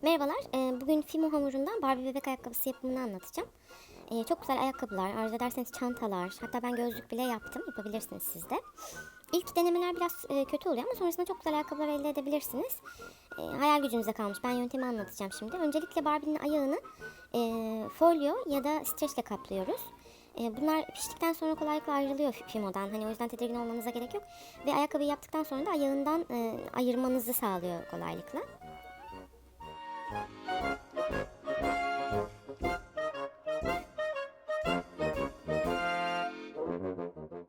Merhabalar, bugün Fimo hamurundan Barbie bebek ayakkabısı yapımını anlatacağım. Çok güzel ayakkabılar, arzu ederseniz çantalar, hatta ben gözlük bile yaptım, yapabilirsiniz siz de. İlk denemeler biraz kötü oluyor ama sonrasında çok güzel ayakkabılar elde edebilirsiniz. Hayal gücünüze kalmış, ben yöntemi anlatacağım şimdi. Öncelikle Barbie'nin ayağını folyo ya da streçle kaplıyoruz. Bunlar piştikten sonra kolaylıkla ayrılıyor Fimo'dan. Hani o yüzden tedirgin olmanıza gerek yok. Ve ayakkabıyı yaptıktan sonra da ayağından ayırmanızı sağlıyor kolaylıkla.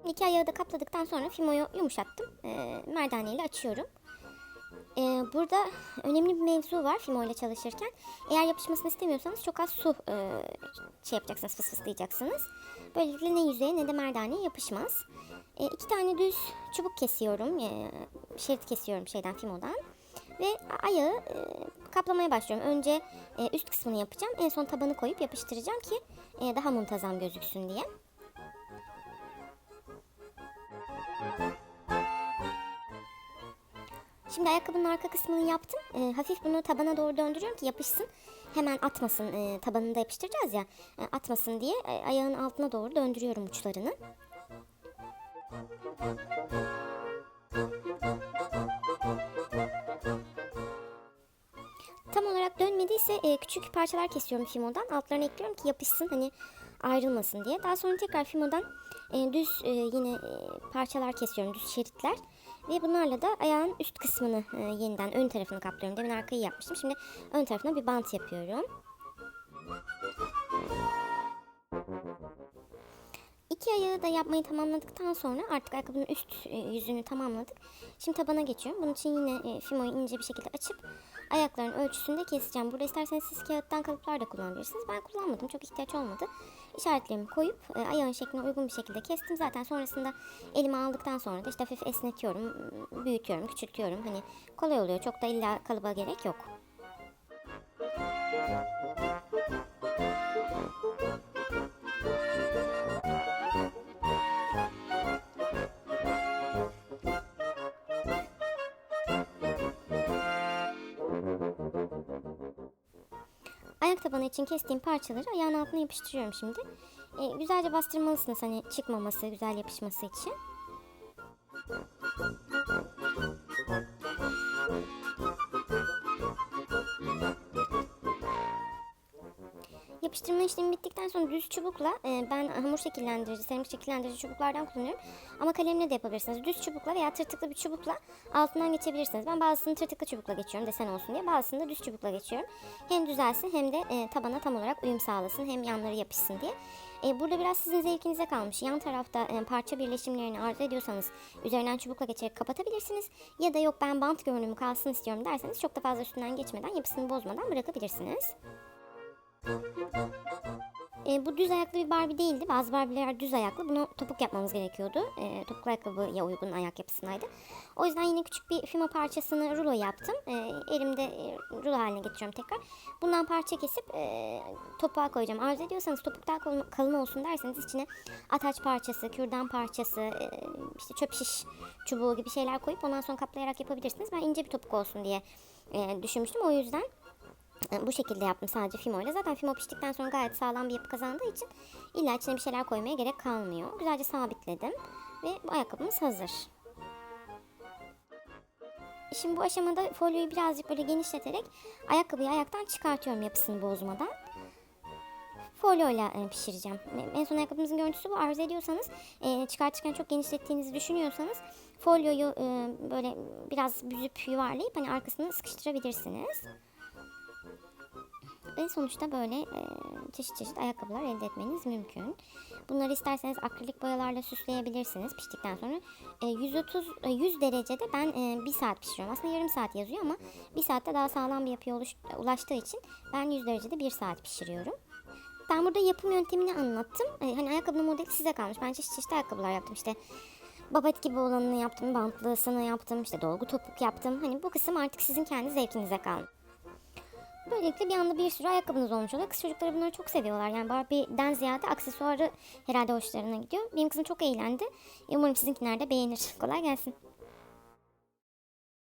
İki ayağı da kapladıktan sonra Fimo'yu yumuşattım. Merdane ile açıyorum. Burada önemli bir mevzu var Fimo ile çalışırken. Eğer yapışmasını istemiyorsanız çok az su yapacaksınız, fısfıslayacaksınız. Böylelikle ne yüzeye ne de merdaneye yapışmaz. İki tane düz çubuk kesiyorum. Şerit kesiyorum Fimo'dan. Ve ayağı kaplamaya başlıyorum. Önce üst kısmını yapacağım. En son tabanı koyup yapıştıracağım ki daha muntazam gözüksün diye. Şimdi ayakkabının arka kısmını yaptım. Hafif bunu tabana doğru döndürüyorum ki yapışsın. Hemen atmasın. Tabanını da yapıştıracağız ya. Atmasın diye ayağın altına doğru döndürüyorum uçlarını. Tam olarak dönmediyse küçük parçalar kesiyorum Fimo'dan. Altlarına ekliyorum ki yapışsın, hani ayrılmasın diye. Daha sonra tekrar Fimo'dan düz yine parçalar kesiyorum, düz şeritler. Ve bunlarla da ayağın üst kısmını yeniden ön tarafını kaplıyorum. Demin arkayı yapmıştım. Şimdi ön tarafına bir bant yapıyorum. İki ayağı da yapmayı tamamladıktan sonra artık ayakkabının üst yüzünü tamamladık. Şimdi tabana geçiyorum. Bunun için yine Fimo'yu ince bir şekilde açıp ayakların ölçüsünde keseceğim. Burada isterseniz siz kağıttan kalıplar da kullanabilirsiniz. Ben kullanmadım. Çok ihtiyaç olmadı. İşaretlerimi koyup ayağın şekline uygun bir şekilde kestim. Zaten sonrasında elime aldıktan sonra da işte hafif esnetiyorum, büyütüyorum, küçültüyorum. Hani kolay oluyor. Çok da illa kalıba gerek yok. Ayak tabanı için kestiğim parçaları ayağın altına yapıştırıyorum şimdi. Güzelce bastırmalısınız, hani çıkmaması, güzel yapışması için. Yapıştırma işlemi bittikten sonra düz çubukla, ben hamur şekillendirici, seramik şekillendirici çubuklardan kullanıyorum. Ama kalemle de yapabilirsiniz. Düz çubukla veya tırtıklı bir çubukla altından geçebilirsiniz. Ben bazısını tırtıklı çubukla geçiyorum desen olsun diye. Bazısını da düz çubukla geçiyorum. Hem düzelsin hem de tabana tam olarak uyum sağlasın. Hem yanları yapışsın diye. Burada biraz sizin zevkinize kalmış. Yan tarafta parça birleşimlerini arzu ediyorsanız üzerinden çubukla geçerek kapatabilirsiniz. Ya da yok ben bant görünümü kalsın istiyorum derseniz çok da fazla üstünden geçmeden, yapısını bozmadan bırakabilirsiniz. Bu düz ayaklı bir Barbie değildi. Bazı Barbie'ler düz ayaklı. Bunu topuk yapmamız gerekiyordu. Topuklu ayakkabıya uygun ayak yapısındaydı. O yüzden yine küçük bir Fimo parçasını rulo yaptım. Elimde rulo haline getiriyorum tekrar. Bundan parça kesip topuğa koyacağım. Arzu ediyorsanız topuk daha kalın olsun derseniz içine ataç parçası, kürdan parçası, işte çöp şiş çubuğu gibi şeyler koyup ondan sonra kaplayarak yapabilirsiniz. Ben ince bir topuk olsun diye düşünmüştüm. O yüzden bu şekilde yaptım sadece Fimo ile. Zaten Fimo piştikten sonra gayet sağlam bir yapı kazandığı için illa içine bir şeyler koymaya gerek kalmıyor. Güzelce sabitledim ve bu ayakkabımız hazır. Şimdi bu aşamada folyoyu birazcık böyle genişleterek ayakkabıyı ayaktan çıkartıyorum yapısını bozmadan. Folyoyla pişireceğim. En son ayakkabımızın görüntüsü bu. Arzu ediyorsanız, çıkartırken çok genişlettiğinizi düşünüyorsanız folyoyu böyle biraz büzüp yuvarlayıp hani arkasını sıkıştırabilirsiniz. Ve sonuçta böyle çeşit çeşit ayakkabılar elde etmeniz mümkün. Bunları isterseniz akrilik boyalarla süsleyebilirsiniz piştikten sonra. 100 derecede ben 1 saat pişiriyorum. Aslında yarım saat yazıyor ama 1 saatte daha sağlam bir yapıya ulaştığı için ben 100 derecede 1 saat pişiriyorum. Ben burada yapım yöntemini anlattım. Hani ayakkabının modeli size kalmış. Ben çeşit çeşit ayakkabılar yaptım. İşte babet gibi olanını yaptım, bantlısını yaptım, işte dolgu topuk yaptım. Hani bu kısım artık sizin kendi zevkinize kalmış. Böylelikle bir anda bir sürü ayakkabınız olmuş oluyor. Kız çocukları bunları çok seviyorlar. Yani Barbie'den ziyade aksesuarı herhalde hoşlarına gidiyor. Benim kızım çok eğlendi. Umarım sizinkiler de beğenir. Kolay gelsin.